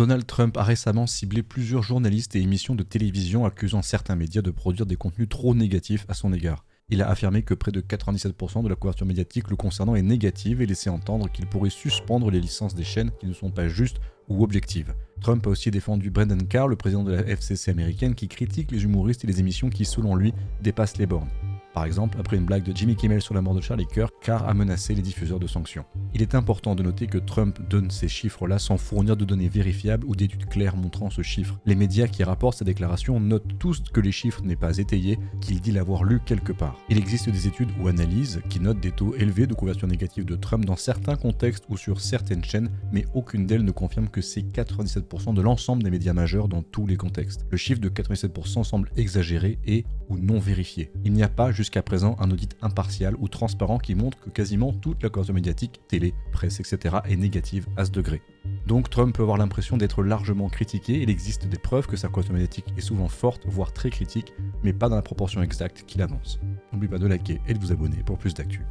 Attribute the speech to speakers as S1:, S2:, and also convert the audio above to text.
S1: Donald Trump a récemment ciblé plusieurs journalistes et émissions de télévision accusant certains médias de produire des contenus trop négatifs à son égard. Il a affirmé que près de 97% de la couverture médiatique le concernant est négative et laissé entendre qu'il pourrait suspendre les licences des chaînes qui ne sont pas justes ou objectives. Trump a aussi défendu Brendan Carr, le président de la FCC américaine, qui critique les humoristes et les émissions qui, selon lui, dépassent les bornes. Par exemple, après une blague de Jimmy Kimmel sur la mort de Charlie Kirk, Carr a menacé les diffuseurs de sanctions. Il est important de noter que Trump donne ces chiffres-là sans fournir de données vérifiables ou d'études claires montrant ce chiffre. Les médias qui rapportent ces déclarations notent tous que les chiffres n'est pas étayés, qu'il dit l'avoir lu quelque part. Il existe des études ou analyses qui notent des taux élevés de couverture négative de Trump dans certains contextes ou sur certaines chaînes, mais aucune d'elles ne confirme que c'est 97% de l'ensemble des médias majeurs dans tous les contextes. Le chiffre de 97% semble exagéré et ou non vérifié. Il n'y a pas jusqu'à présent un audit impartial ou transparent qui montre que quasiment toute la couverture médiatique, télé, presse, etc. est négative à ce degré. Donc Trump peut avoir l'impression d'être largement critiqué, il existe des preuves que sa couverture médiatique est souvent forte, voire très critique, mais pas dans la proportion exacte qu'il annonce. N'oubliez pas de liker et de vous abonner pour plus d'actu.